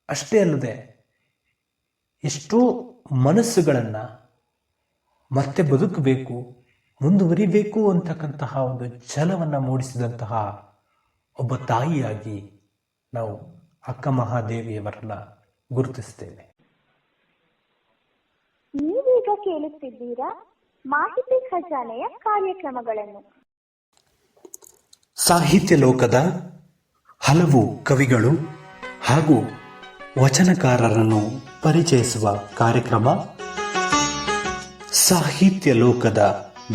ಅಷ್ಟೇ ಅಲ್ಲದೆ ಎಷ್ಟೋ ಮನಸ್ಸುಗಳನ್ನು ಮತ್ತೆ ಬದುಕಬೇಕು, ಮುಂದುವರಿಬೇಕು ಅಂತಕ್ಕಂತಹ ಒಂದು ಛಲವನ್ನು ಮೂಡಿಸಿದಂತಹ ಒಬ್ಬ ತಾಯಿಯಾಗಿ ನಾವು ಅಕ್ಕ ಮಹಾದೇವಿಯವರನ್ನ ಗುರುತಿಸ್ತೇವೆ. ನೀವೀಗ ಕೇಳುತ್ತಿದ್ದೀರಾ ಮಾಹಿತಿ ಖಜಾನೆಯ ಕಾರ್ಯಕ್ರಮಗಳನ್ನು. ಸಾಹಿತ್ಯ ಲೋಕದ ಹಲವು ಕವಿಗಳು ಹಾಗೂ ವಚನಕಾರರನ್ನು ಪರಿಚಯಿಸುವ ಕಾರ್ಯಕ್ರಮ ಸಾಹಿತ್ಯ ಲೋಕದ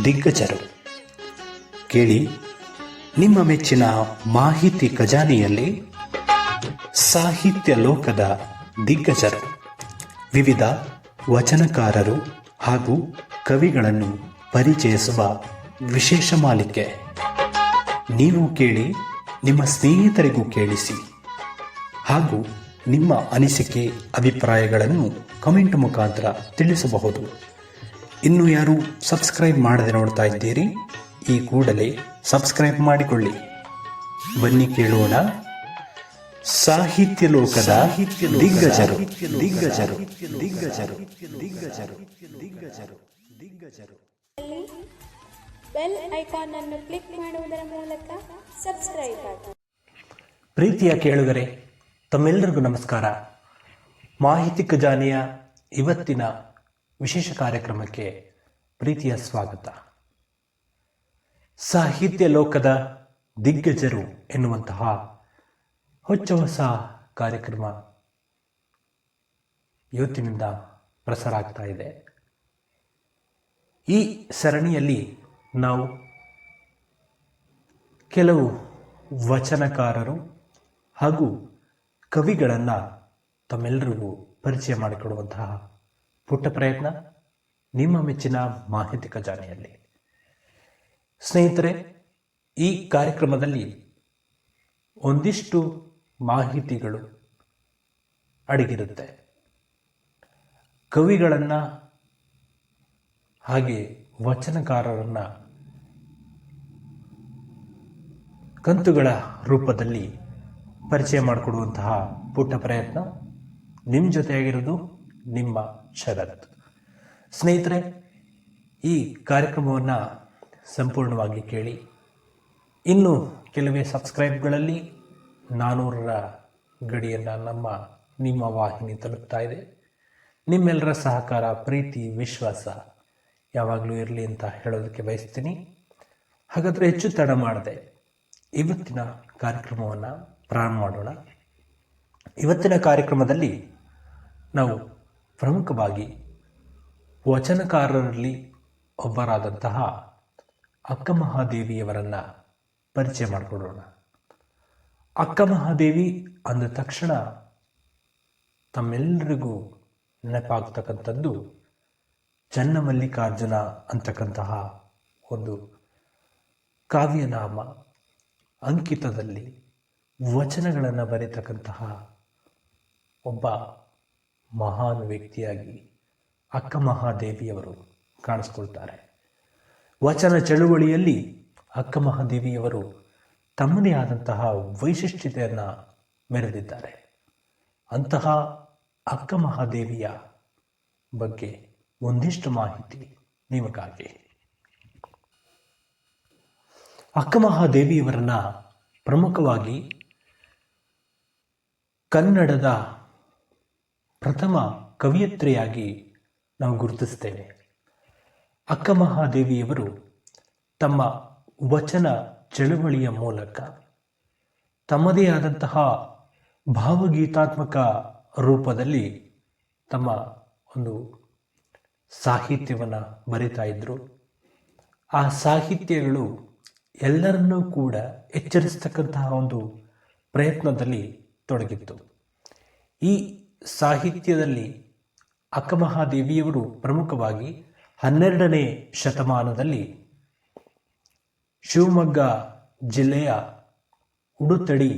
ದಿಗ್ಗಜರು. ಕೇಳಿ, ನಿಮ್ಮ ಮೆಚ್ಚಿನ ಮಾಹಿತಿ ಖಜಾನೆಯಲ್ಲಿ ಸಾಹಿತ್ಯ ಲೋಕದ ದಿಗ್ಗಜರು, ವಿವಿಧ ವಚನಕಾರರು ಹಾಗೂ ಕವಿಗಳನ್ನು ಪರಿಚಯಿಸುವ ವಿಶೇಷ ಮಾಲಿಕೆ. ನೀವು ಕೇಳಿ, ನಿಮ್ಮ ಸ್ನೇಹಿತರಿಗೂ ಕೇಳಿಸಿ ಹಾಗೂ ನಿಮ್ಮ ಅನಿಸಿಕೆ ಅಭಿಪ್ರಾಯಗಳನ್ನು ಕಮೆಂಟ್ ಮುಖಾಂತರ ತಿಳಿಸಬಹುದು. ಇನ್ನು ಯಾರು ಸಬ್ಸ್ಕ್ರೈಬ್ ಮಾಡದೆ ನೋಡ್ತಾ ಇದ್ದೀರಿ, ಈ ಕೂಡಲೇ ಸಬ್ಸ್ಕ್ರೈಬ್ ಮಾಡಿಕೊಳ್ಳಿ. ಬನ್ನಿ ಕೇಳೋಣ ಸಾಹಿತ್ಯ ಲೋಕದ ದಿಗ್ಗಜರು ದಿಗ್ಗಜರು ದಿಗ್ಗಜರು ದಿಗ್ಗಜರು ದಿಗ್ಗಜರು ದಿಗ್ಗಜರು. ಬೆಲ್ ಐಕಾನ್ ಅನ್ನು ಕ್ಲಿಕ್ ಮಾಡುವುದರ ಮೂಲಕ ಸಬ್ಸ್ಕ್ರೈಬ್ ಆಗಿ. ಪ್ರೀತಿಯ ಕೇಳುಗರೆ, ತಮ್ಮೆಲ್ಲರಿಗೂ ನಮಸ್ಕಾರ. ಮಾಹಿತಿ ಖಜಾನೆಯ ಇವತ್ತಿನ ವಿಶೇಷ ಕಾರ್ಯಕ್ರಮಕ್ಕೆ ಪ್ರೀತಿಯ ಸ್ವಾಗತ. ಸಾಹಿತ್ಯ ಲೋಕದ ದಿಗ್ಗಜರು ಎನ್ನುವಂತಹ ಹೊಚ್ಚ ಹೊಸ ಕಾರ್ಯಕ್ರಮ ಇವತ್ತಿನಿಂದ ಪ್ರಸಾರ ಆಗ್ತಾ ಇದೆ. ಈ ಸರಣಿಯಲ್ಲಿ ನಾವು ಕೆಲವು ವಚನಕಾರರು ಹಾಗೂ ಕವಿಗಳನ್ನು ತಮ್ಮೆಲ್ಲರಿಗೂ ಪರಿಚಯ ಮಾಡಿಕೊಡುವಂತಹ ಪುಟ್ಟ ಪ್ರಯತ್ನ ನಿಮ್ಮ ಮೆಚ್ಚಿನ ಮಾಹಿತಿ ಖಜಾನೆಯಲ್ಲಿ. ಸ್ನೇಹಿತರೆ, ಈ ಕಾರ್ಯಕ್ರಮದಲ್ಲಿ ಒಂದಿಷ್ಟು ಮಾಹಿತಿಗಳು ಅಡಗಿರುತ್ತೆ. ಕವಿಗಳನ್ನು ಹಾಗೆ ವಚನಕಾರರನ್ನು ಕಂತುಗಳ ರೂಪದಲ್ಲಿ ಪರಿಚಯ ಮಾಡಿಕೊಡುವಂತಹ ಪುಟ್ಟ ಪ್ರಯತ್ನ. ನಿಮ್ಮ ಜೊತೆಯಾಗಿರೋದು ನಿಮ್ಮ ಶರತ್. ಸ್ನೇಹಿತರೆ, ಈ ಕಾರ್ಯಕ್ರಮವನ್ನು ಸಂಪೂರ್ಣವಾಗಿ ಕೇಳಿ. ಇನ್ನು ಕೆಲವೇ ಸಬ್ಸ್ಕ್ರೈಬ್ಗಳಲ್ಲಿ 400ರ ಗಡಿಯನ್ನು ನಿಮ್ಮ ವಾಹಿನಿ ತಲುಪ್ತಾ ಇದೆ. ನಿಮ್ಮೆಲ್ಲರ ಸಹಕಾರ, ಪ್ರೀತಿ, ವಿಶ್ವಾಸ ಯಾವಾಗಲೂ ಇರಲಿ ಅಂತ ಹೇಳೋದಕ್ಕೆ ಬಯಸ್ತೀನಿ. ಹಾಗಾದರೆ ಹೆಚ್ಚು ತಡ ಮಾಡದೆ ಇವತ್ತಿನ ಕಾರ್ಯಕ್ರಮವನ್ನು ಪ್ರಾರಂಭ ಮಾಡೋಣ. ಇವತ್ತಿನ ಕಾರ್ಯಕ್ರಮದಲ್ಲಿ ನಾವು ಪ್ರಮುಖವಾಗಿ ವಚನಕಾರರಲ್ಲಿ ಒಬ್ಬರಾದಂತಹ ಅಕ್ಕ ಮಹಾದೇವಿಯವರನ್ನು ಪರಿಚಯ ಮಾಡಿಕೊಡೋಣ. ಅಕ್ಕ ಮಹಾದೇವಿ ಅಂದ ತಕ್ಷಣ ತಮ್ಮೆಲ್ಲರಿಗೂ ನೆನಪಾಗ್ತಕ್ಕಂಥದ್ದು ಚನ್ನಮಲ್ಲಿಕಾರ್ಜುನ ಅಂತಕ್ಕಂತಹ ಒಂದು ಕಾವ್ಯನಾಮ ಅಂಕಿತದಲ್ಲಿ ವಚನಗಳನ್ನು ಬರೆತಕ್ಕಂತಹ ಒಬ್ಬ ಮಹಾನ್ ವ್ಯಕ್ತಿಯಾಗಿ ಅಕ್ಕ ಮಹಾದೇವಿಯವರು ಕಾಣಿಸ್ಕೊಳ್ತಾರೆ. ವಚನ ಚಳುವಳಿಯಲ್ಲಿ ಅಕ್ಕ ಮಹಾದೇವಿಯವರು ತಮ್ಮದೇ ಆದಂತಹ ವೈಶಿಷ್ಟ್ಯತೆಯನ್ನು ಮೆರೆದಿದ್ದಾರೆ. ಅಂತಹ ಅಕ್ಕ ಮಹಾದೇವಿಯ ಬಗ್ಗೆ ಒಂದಿಷ್ಟು ಮಾಹಿತಿ ನಿಮಗಾಗಿ. ಅಕ್ಕ ಮಹಾದೇವಿಯವರನ್ನ ಪ್ರಮುಖವಾಗಿ ಕನ್ನಡದ ಪ್ರಥಮ ಕವಿಯತ್ರಿಯಾಗಿ ನಾವು ಗುರುತಿಸ್ತೇವೆ. ಅಕ್ಕ ಮಹಾದೇವಿಯವರು ತಮ್ಮ ವಚನ ಚಳುವಳಿಯ ಮೂಲಕ ತಮ್ಮದೇ ಆದಂತಹ ಭಾವಗೀತಾತ್ಮಕ ರೂಪದಲ್ಲಿ ತಮ್ಮ ಒಂದು ಸಾಹಿತ್ಯವನ್ನು ಬರಿತಾ ಇದ್ದರು. ಆ ಸಾಹಿತ್ಯಗಳು ಎಲ್ಲರನ್ನೂ ಕೂಡ ಎಚ್ಚರಿಸ್ತಕ್ಕಂತಹ ಒಂದು ಪ್ರಯತ್ನದಲ್ಲಿ ತೊಡಗಿತ್ತು. ಈ ಸಾಹಿತ್ಯದಲ್ಲಿ ಅಕ್ಕ ಮಹಾದೇವಿಯವರು ಪ್ರಮುಖವಾಗಿ 12ನೇ ಶತಮಾನದಲ್ಲಿ ಶಿವಮೊಗ್ಗ ಜಿಲ್ಲೆಯ ಉಡುತಡಿ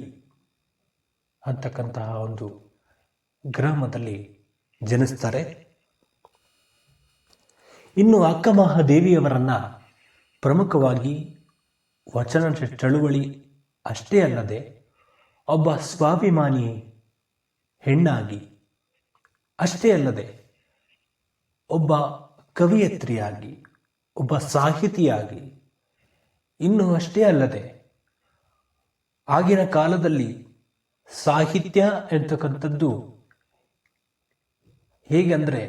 ಅಂತಕ್ಕಂತಹ ಒಂದು ಗ್ರಾಮದಲ್ಲಿ ಜನಿಸ್ತಾರೆ. ಇನ್ನು ಅಕ್ಕ ಮಹಾದೇವಿಯವರನ್ನ ಪ್ರಮುಖವಾಗಿ ವಚನ ಚಳುವಳಿ ಅಷ್ಟೇ ಅಲ್ಲದೆ ಒಬ್ಬ ಸ್ವಾಭಿಮಾನಿ ಹೆಣ್ಣಾಗಿ, ಅಷ್ಟೇ ಅಲ್ಲದೆ ಒಬ್ಬ ಕವಿಯತ್ರಿಯಾಗಿ, ಒಬ್ಬ ಸಾಹಿತಿಯಾಗಿ, ಇನ್ನು ಅಷ್ಟೇ ಅಲ್ಲದೆ ಆಗಿನ ಕಾಲದಲ್ಲಿ ಸಾಹಿತ್ಯ ಎಂತಕ್ಕಂಥದ್ದು ಹೇಗೆಂದರೆ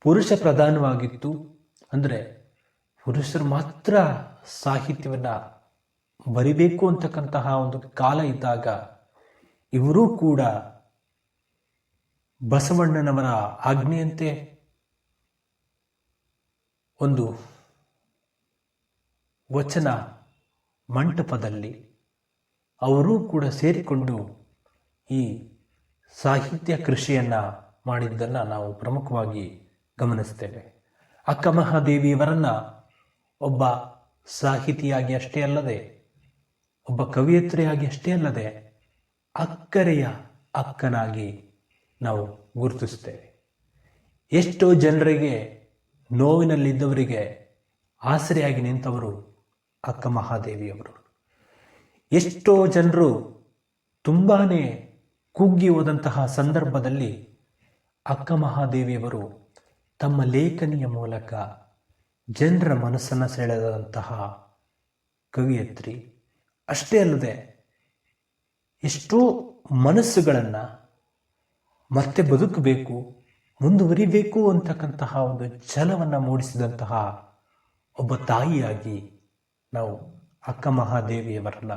ಪುರುಷ ಪ್ರಧಾನವಾಗಿತ್ತು. ಅಂದರೆ ಪುರುಷರು ಮಾತ್ರ ಸಾಹಿತ್ಯವನ್ನು ಬರಿಬೇಕು ಅಂತಕ್ಕಂತಹ ಒಂದು ಕಾಲ ಇದ್ದಾಗ ಇವರೂ ಕೂಡ ಬಸವಣ್ಣನವರ ಆಜ್ಞೆಯಂತೆ ಒಂದು ವಚನ ಮಂಟಪದಲ್ಲಿ ಅವರೂ ಕೂಡ ಸೇರಿಕೊಂಡು ಈ ಸಾಹಿತ್ಯ ಕೃಷಿಯನ್ನು ಮಾಡಿದ್ದನ್ನು ನಾವು ಪ್ರಮುಖವಾಗಿ ಗಮನಿಸ್ತೇವೆ. ಅಕ್ಕ ಮಹಾದೇವಿಯವರನ್ನು ಒಬ್ಬ ಸಾಹಿತಿಯಾಗಿ ಅಷ್ಟೇ ಅಲ್ಲದೆ, ಒಬ್ಬ ಕವಿಯತ್ರಿಯಾಗಿ ಅಷ್ಟೇ ಅಲ್ಲದೆ, ಅಕ್ಕರೆಯ ಅಕ್ಕನಾಗಿ ನಾವು ಗುರುತಿಸ್ತೇವೆ. ಎಷ್ಟೋ ಜನರಿಗೆ, ನೋವಿನಲ್ಲಿದ್ದವರಿಗೆ ಆಸರೆಯಾಗಿ ನಿಂತವರು ಅಕ್ಕ ಮಹಾದೇವಿಯವರು. ಎಷ್ಟೋ ಜನರು ತುಂಬಾ ಕುಗ್ಗಿ ಹೋದಂತಹ ಸಂದರ್ಭದಲ್ಲಿ ಅಕ್ಕ ಮಹಾದೇವಿಯವರು ತಮ್ಮ ಲೇಖನಿಯ ಮೂಲಕ ಜನರ ಮನಸ್ಸನ್ನು ಸೆಳೆದಂತಹ ಕವಿಯತ್ರಿ. ಅಷ್ಟೇ ಅಲ್ಲದೆ ಎಷ್ಟೋ ಮನಸ್ಸುಗಳನ್ನು ಮತ್ತೆ ಬದುಕಬೇಕು, ಮುಂದುವರಿಬೇಕು ಅಂತಕ್ಕಂತಹ ಒಂದು ಛಲವನ್ನು ಮೂಡಿಸಿದಂತಹ ಒಬ್ಬ ತಾಯಿಯಾಗಿ ನಾವು ಅಕ್ಕ ಮಹಾದೇವಿಯವರನ್ನ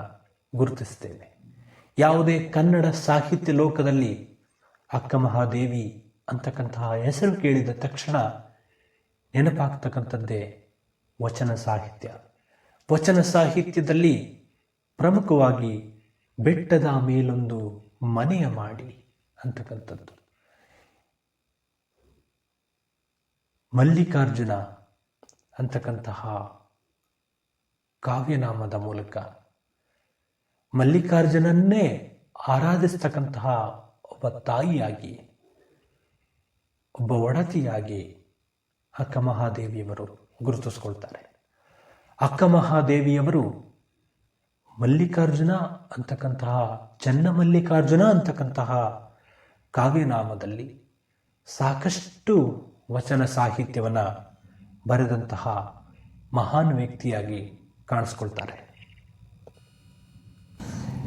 ಗುರುತಿಸ್ತೇವೆ. ಯಾವುದೇ ಕನ್ನಡ ಸಾಹಿತ್ಯ ಲೋಕದಲ್ಲಿ ಅಕ್ಕ ಮಹಾದೇವಿ ಅಂತಕ್ಕಂತಹ ಹೆಸರು ಕೇಳಿದ ತಕ್ಷಣ ನೆನಪಾಗ್ತಕ್ಕಂಥದ್ದೇ ವಚನ ಸಾಹಿತ್ಯ. ವಚನ ಸಾಹಿತ್ಯದಲ್ಲಿ ಪ್ರಮುಖವಾಗಿ ಬೆಟ್ಟದ ಮೇಲೊಂದು ಮನೆಯ ಮಾಡಿ ಅಂತಕ್ಕಂಥದ್ದು, ಮಲ್ಲಿಕಾರ್ಜುನ ಅಂತಕ್ಕಂತಹ ಕಾವ್ಯನಾಮದ ಮೂಲಕ ಮಲ್ಲಿಕಾರ್ಜುನನ್ನೇ ಆರಾಧಿಸ್ತಕ್ಕಂತಹ ಒಬ್ಬ ತಾಯಿಯಾಗಿ, ಒಬ್ಬ ಒಡತಿಯಾಗಿ ಅಕ್ಕ ಮಹಾದೇವಿಯವರು ಗುರುತಿಸ್ಕೊಳ್ತಾರೆ. ಅಕ್ಕ ಮಹಾದೇವಿಯವರು ಮಲ್ಲಿಕಾರ್ಜುನ ಅಂತಕ್ಕಂತಹ, ಚನ್ನಮಲ್ಲಿಕಾರ್ಜುನ ಅಂತಕ್ಕಂತಹ ಕಾವ್ಯನಾಮದಲ್ಲಿ ಸಾಕಷ್ಟು ವಚನ ಸಾಹಿತ್ಯವನ್ನು ಬರೆದಂತಹ ಮಹಾನ್ ವ್ಯಕ್ತಿಯಾಗಿ ಕಾಣಿಸ್ಕೊಳ್ತಾರೆ.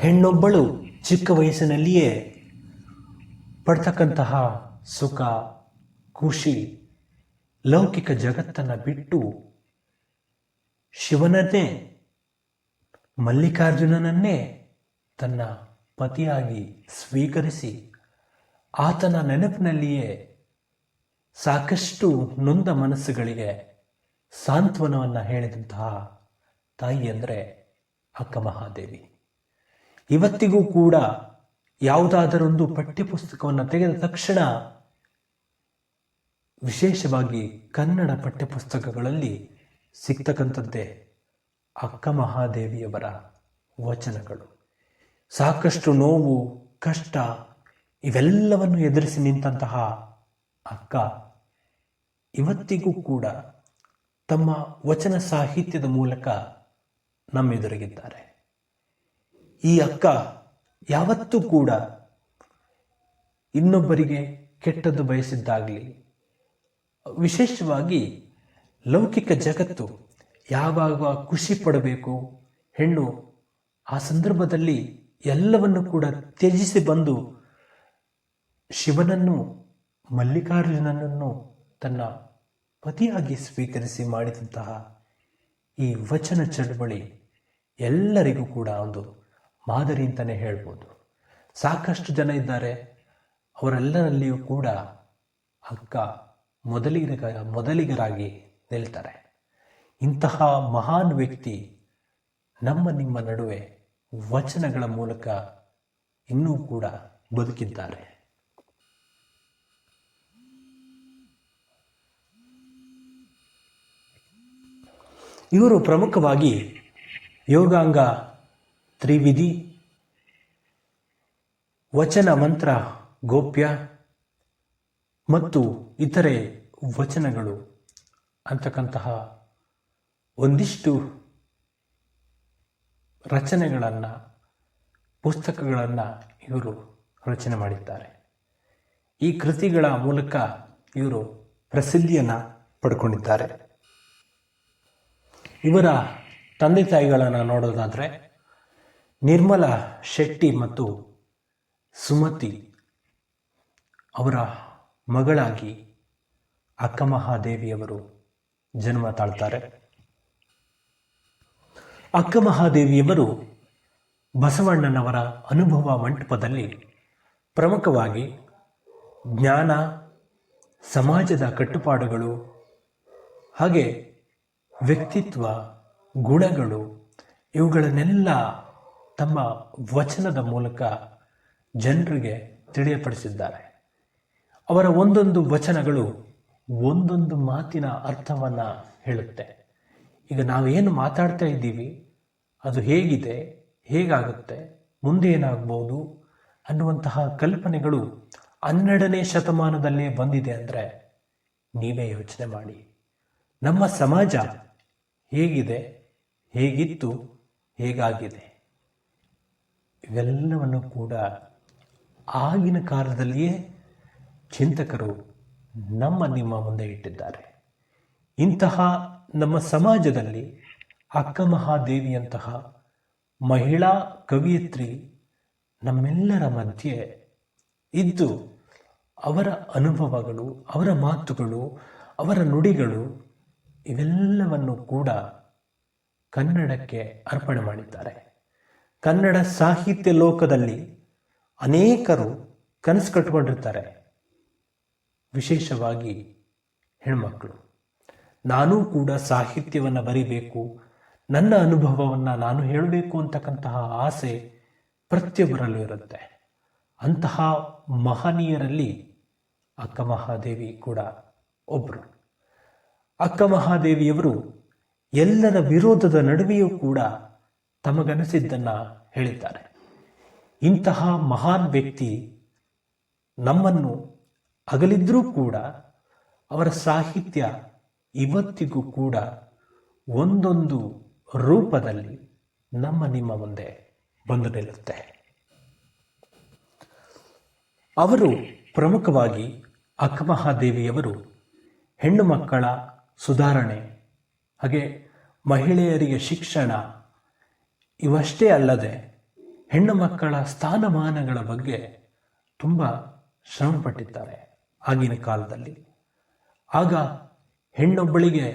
ಹೆಣ್ಣೊಬ್ಬಳು ಚಿಕ್ಕ ವಯಸ್ಸಿನಲ್ಲಿಯೇ ಪಡ್ತಕ್ಕಂತಹ ಸುಖ, ಖುಷಿ, ಲೌಕಿಕ ಜಗತ್ತನ್ನು ಬಿಟ್ಟು ಶಿವನನ್ನೇ, ಮಲ್ಲಿಕಾರ್ಜುನನನ್ನೇ ತನ್ನ ಪತಿಯಾಗಿ ಸ್ವೀಕರಿಸಿ ಆತನ ನೆನಪಿನಲ್ಲಿಯೇ ಸಾಕಷ್ಟು ನೊಂದ ಮನಸ್ಸುಗಳಿಗೆ ಸಾಂತ್ವನವನ್ನು ಹೇಳಿದಂತಹ ತಾಯಿ ಅಂದರೆ ಅಕ್ಕ ಮಹಾದೇವಿ. ಇವತ್ತಿಗೂ ಕೂಡ ಯಾವುದಾದರೊಂದು ಪಠ್ಯಪುಸ್ತಕವನ್ನು ತೆಗೆದ ತಕ್ಷಣ, ವಿಶೇಷವಾಗಿ ಕನ್ನಡ ಪಠ್ಯಪುಸ್ತಕಗಳಲ್ಲಿ ಸಿಗ್ತಕ್ಕಂಥದ್ದೇ ಅಕ್ಕ ಮಹಾದೇವಿಯವರ ವಚನಗಳು. ಸಾಕಷ್ಟು ನೋವು, ಕಷ್ಟ ಇವೆಲ್ಲವನ್ನು ಎದುರಿಸಿ ನಿಂತಹ ಅಕ್ಕ ಇವತ್ತಿಗೂ ಕೂಡ ತಮ್ಮ ವಚನ ಸಾಹಿತ್ಯದ ಮೂಲಕ ನಮ್ಮೆದುರಿಗಿದ್ದಾರೆ. ಈ ಅಕ್ಕ ಯಾವತ್ತೂ ಕೂಡ ಇನ್ನೊಬ್ಬರಿಗೆ ಕೆಟ್ಟದ್ದು ಬಯಸಿದ್ದಾಗಲಿ, ವಿಶೇಷವಾಗಿ ಲೌಕಿಕ ಜಗತ್ತು ಯಾವಾಗ ಖುಷಿ ಪಡಬೇಕು, ಹೆಣ್ಣು ಆ ಸಂದರ್ಭದಲ್ಲಿ ಎಲ್ಲವನ್ನು ಕೂಡ ತ್ಯಜಿಸಿ ಬಂದು ಶಿವನನ್ನು, ಮಲ್ಲಿಕಾರ್ಜುನನನ್ನು ತನ್ನ ಪತಿಯಾಗಿ ಸ್ವೀಕರಿಸಿ ಮಾಡಿದಂತಹ ಈ ವಚನ ಚಳವಳಿ ಎಲ್ಲರಿಗೂ ಕೂಡ ಒಂದು ಮಾದರಿ ಅಂತಲೇ ಹೇಳ್ಬೋದು. ಸಾಕಷ್ಟು ಜನ ಇದ್ದಾರೆ, ಅವರೆಲ್ಲರಲ್ಲಿಯೂ ಕೂಡ ಅಕ್ಕ ಮೊದಲಿಗರಾಗಿ ನಿಲ್ತಾರೆ. ಇಂತಹ ಮಹಾನ್ ವ್ಯಕ್ತಿ ನಮ್ಮ ನಿಮ್ಮ ನಡುವೆ ವಚನಗಳ ಮೂಲಕ ಇನ್ನೂ ಕೂಡ ಬದುಕಿದ್ದಾರೆ. ಇವರು ಪ್ರಮುಖವಾಗಿ ಯೋಗಾಂಗ ತ್ರಿವಿಧಿ, ವಚನ ಮಂತ್ರ ಗೋಪ್ಯ ಮತ್ತು ಇತರೆ ವಚನಗಳು ಅಂತಕ್ಕಂತಹ ಒಂದಿಷ್ಟು ರಚನೆಗಳನ್ನು, ಪುಸ್ತಕಗಳನ್ನು ಇವರು ರಚನೆ ಮಾಡಿದ್ದಾರೆ. ಈ ಕೃತಿಗಳ ಮೂಲಕ ಇವರು ಪ್ರಸಿದ್ಧಿಯನ್ನು ಪಡ್ಕೊಂಡಿದ್ದಾರೆ. ಇವರ ತಂದೆ ತಾಯಿಗಳನ್ನು ನೋಡೋದಾದರೆ ನಿರ್ಮಲಾ ಶೆಟ್ಟಿ ಮತ್ತು ಸುಮತಿ ಅವರ ಮಗಳಾಗಿ ಅಕ್ಕಮಹಾದೇವಿಯವರು ಜನ್ಮ ತಾಳ್ತಾರೆ. ಅಕ್ಕಮಹಾದೇವಿಯವರು ಬಸವಣ್ಣನವರ ಅನುಭವ ಮಂಟಪದಲ್ಲಿ ಪ್ರಮುಖವಾಗಿ ಜ್ಞಾನ, ಸಮಾಜದ ಕಟ್ಟುಪಾಡುಗಳು, ಹಾಗೆ ವ್ಯಕ್ತಿತ್ವ, ಗುಣಗಳು ಇವುಗಳನ್ನೆಲ್ಲ ತಮ್ಮ ವಚನದ ಮೂಲಕ ಜನರಿಗೆ ತಿಳಿಯಪಡಿಸಿದ್ದಾರೆ. ಅವರ ಒಂದೊಂದು ವಚನಗಳು ಒಂದೊಂದು ಮಾತಿನ ಅರ್ಥವನ್ನು ಹೇಳುತ್ತೆ. ಈಗ ನಾವೇನು ಮಾತಾಡ್ತಾ ಇದ್ದೀವಿ ಅದು ಹೇಗಿದೆ, ಹೇಗಾಗುತ್ತೆ, ಮುಂದೆ ಏನಾಗ್ಬೋದು ಅನ್ನುವಂತಹ ಕಲ್ಪನೆಗಳು 12ನೇ ಶತಮಾನದಲ್ಲೇ ಬಂದಿದೆ ಅಂದರೆ ನೀವೇ ಯೋಚನೆ ಮಾಡಿ. ನಮ್ಮ ಸಮಾಜ ಹೇಗಿದೆ, ಹೇಗಿತ್ತು, ಹೇಗಾಗಿದೆ ಇವೆಲ್ಲವನ್ನು ಕೂಡ ಆಗಿನ ಕಾಲದಲ್ಲಿಯೇ ಚಿಂತಕರು ನಿಮ್ಮ ಮುಂದೆ ಇಟ್ಟಿದ್ದಾರೆ. ಇಂತಹ ನಮ್ಮ ಸಮಾಜದಲ್ಲಿ ಅಕ್ಕಮಹಾದೇವಿಯಂತಹ ಮಹಿಳಾ ಕವಿಯತ್ರಿ ನಮ್ಮೆಲ್ಲರ ಮಧ್ಯೆ ಇದ್ದು ಅವರ ಅನುಭವಗಳು, ಅವರ ಮಾತುಗಳು, ಅವರ ನುಡಿಗಳು ಇವೆಲ್ಲವನ್ನು ಕೂಡ ಕನ್ನಡಕ್ಕೆ ಅರ್ಪಣೆ ಮಾಡಿದ್ದಾರೆ. ಕನ್ನಡ ಸಾಹಿತ್ಯ ಲೋಕದಲ್ಲಿ ಅನೇಕರು ಕನಸು ಕಟ್ಟಿಕೊಂಡಿರ್ತಾರೆ, ವಿಶೇಷವಾಗಿ ಹೆಣ್ಮಕ್ಕಳು. ನಾನೂ ಕೂಡ ಸಾಹಿತ್ಯವನ್ನು ಬರಿಬೇಕು, ನನ್ನ ಅನುಭವವನ್ನು ನಾನು ಹೇಳಬೇಕು ಅಂತಕ್ಕಂತಹ ಆಸೆ ಪ್ರತಿಯೊಬ್ಬರಲ್ಲೂ ಇರುತ್ತೆ. ಅಂತಹ ಮಹನೀಯರಲ್ಲಿ ಅಕ್ಕಮಹಾದೇವಿ ಕೂಡ ಒಬ್ಬರು. ಅಕ್ಕಮಹಾದೇವಿಯವರು ಎಲ್ಲರ ವಿರೋಧದ ನಡುವೆಯೂ ಕೂಡ ತಮಗನಿಸಿದ್ದನ್ನು ಹೇಳಿದ್ದಾರೆ. ಇಂತಹ ಮಹಾನ್ ವ್ಯಕ್ತಿ ನಮ್ಮನ್ನು ಅಗಲಿದ್ರೂ ಕೂಡ ಅವರ ಸಾಹಿತ್ಯ ಇವತ್ತಿಗೂ ಕೂಡ ಒಂದೊಂದು ರೂಪದಲ್ಲಿ ನಿಮ್ಮ ಮುಂದೆ ಬಂದು ನಿಲ್ಲುತ್ತೆ. ಅವರು ಪ್ರಮುಖವಾಗಿ ಅಕ್ಕಮಹಾದೇವಿಯವರು ಹೆಣ್ಣು ಮಕ್ಕಳ ಸುಧಾರಣೆ, ಹಾಗೆ ಮಹಿಳೆಯರಿಗೆ ಶಿಕ್ಷಣ ಇವಷ್ಟೇ ಅಲ್ಲದೆ ಹೆಣ್ಣು ಮಕ್ಕಳ ಸ್ಥಾನಮಾನಗಳ ಬಗ್ಗೆ ತುಂಬ ಶ್ರಮಪಟ್ಟಿದ್ದಾರೆ ಆಗಿನ ಕಾಲದಲ್ಲಿ. ಆಗ ಹೆಣ್ಣೊಬ್ಬಳಿಗೆ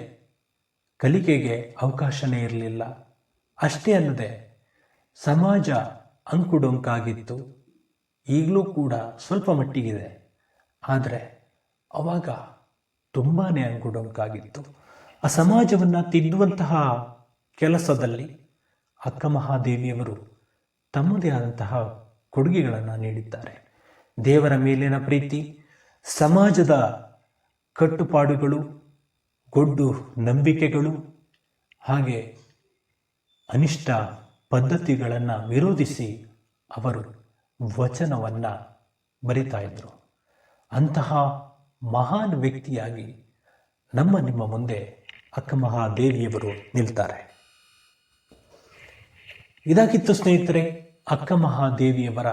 ಕಲಿಕೆಗೆ ಅವಕಾಶನೇ ಇರಲಿಲ್ಲ. ಅಷ್ಟೇ ಅಲ್ಲದೆ ಸಮಾಜ ಅಂಕುಡೊಂಕಾಗಿತ್ತು, ಈಗಲೂ ಕೂಡ ಸ್ವಲ್ಪ ಮಟ್ಟಿಗಿದೆ. ಆದರೆ ಅವಾಗ ತುಂಬಾ ಅಂಕುಡೊಂಕಾಗಿತ್ತು. ಆ ಸಮಾಜವನ್ನು ತಿದ್ದುವಂತಹ ಕೆಲಸದಲ್ಲಿ ಅಕ್ಕಮಹಾದೇವಿಯವರು ತಮ್ಮದೇ ಆದಂತಹ ಕೊಡುಗೆಗಳನ್ನು ನೀಡಿದ್ದಾರೆ. ದೇವರ ಮೇಲಿನ ಪ್ರೀತಿ, ಸಮಾಜದ ಕಟ್ಟುಪಾಡುಗಳು, ಗೊಡ್ಡು ನಂಬಿಕೆಗಳು, ಹಾಗೆ ಅನಿಷ್ಟ ಪದ್ಧತಿಗಳನ್ನು ವಿರೋಧಿಸಿ ಅವರು ವಚನವನ್ನು ಬರಿತಾ ಇದ್ದರು. ಅಂತಹ ಮಹಾನ್ ವ್ಯಕ್ತಿಯಾಗಿ ನಿಮ್ಮ ಮುಂದೆ ಅಕ್ಕಮಹಾದೇವಿಯವರು ನಿಲ್ತಾರೆ. ಇದಾಗಿತ್ತು ಸ್ನೇಹಿತರೆ ಅಕ್ಕಮಹಾದೇವಿಯವರ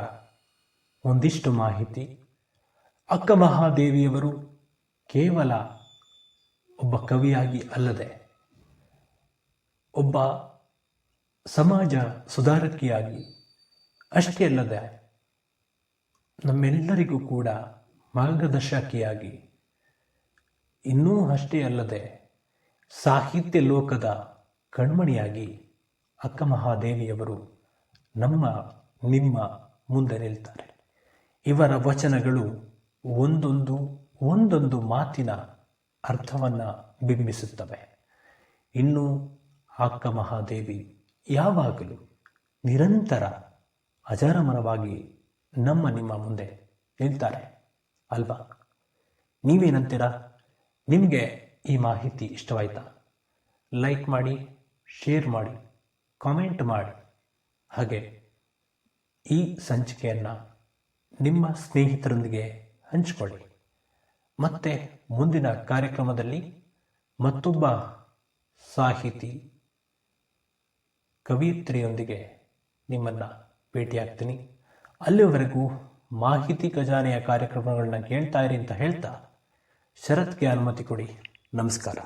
ಒಂದಿಷ್ಟು ಮಾಹಿತಿ. ಅಕ್ಕಮಹಾದೇವಿಯವರು ಕೇವಲ ಒಬ್ಬ ಕವಿಯಾಗಿ ಅಲ್ಲದೆ ಒಬ್ಬ ಸಮಾಜ ಸುಧಾರಕಿಯಾಗಿ ಅಷ್ಟೇ ಅಲ್ಲದೆ ನಮ್ಮೆಲ್ಲರಿಗೂ ಕೂಡ ಮಾರ್ಗದರ್ಶಕಿಯಾಗಿ, ಇನ್ನೂ ಅಷ್ಟೇ ಅಲ್ಲದೆ ಸಾಹಿತ್ಯ ಲೋಕದ ಕಣ್ಮಣಿಯಾಗಿ ಅಕ್ಕಮಹಾದೇವಿಯವರು ನಿಮ್ಮ ಮುಂದೆ ನಿಲ್ತಾರೆ. ಇವರ ವಚನಗಳು ಒಂದೊಂದು ಮಾತಿನ ಅರ್ಥವನ್ನು ಬಿಂಬಿಸುತ್ತವೆ. ಇನ್ನು ಅಕ್ಕಮಹಾದೇವಿ ಯಾವಾಗಲೂ ನಿರಂತರ ಅಜರಾಮರವಾಗಿ ನಿಮ್ಮ ಮುಂದೆ ನಿಲ್ತಾರೆ ಅಲ್ವಾ? ನೀವೇನಂತೀರಾ? ನಿಮಗೆ ಈ ಮಾಹಿತಿ ಇಷ್ಟವಾಯ್ತಾ? ಲೈಕ್ ಮಾಡಿ, ಶೇರ್ ಮಾಡಿ, ಕಾಮೆಂಟ್ ಮಾಡಿ, ಹಾಗೆ ಈ ಸಂಚಿಕೆಯನ್ನು ನಿಮ್ಮ ಸ್ನೇಹಿತರೊಂದಿಗೆ ಹಂಚಿಕೊಳ್ಳಿ. ಮತ್ತೆ ಮುಂದಿನ ಕಾರ್ಯಕ್ರಮದಲ್ಲಿ ಮತ್ತೊಬ್ಬ ಸಾಹಿತಿ, ಕವಿಯತ್ರಿಯೊಂದಿಗೆ ನಿಮ್ಮನ್ನು ಭೇಟಿಯಾಗ್ತೀನಿ. ಅಲ್ಲಿವರೆಗೂ ಮಾಹಿತಿ ಖಜಾನೆಯ ಕಾರ್ಯಕ್ರಮಗಳನ್ನ ಕೇಳ್ತಾ ಇರಿ ಅಂತ ಹೇಳ್ತಾ ಶರತ್ಗೆ ಅನುಮತಿ ಕೊಡಿ. ನಮಸ್ಕಾರ.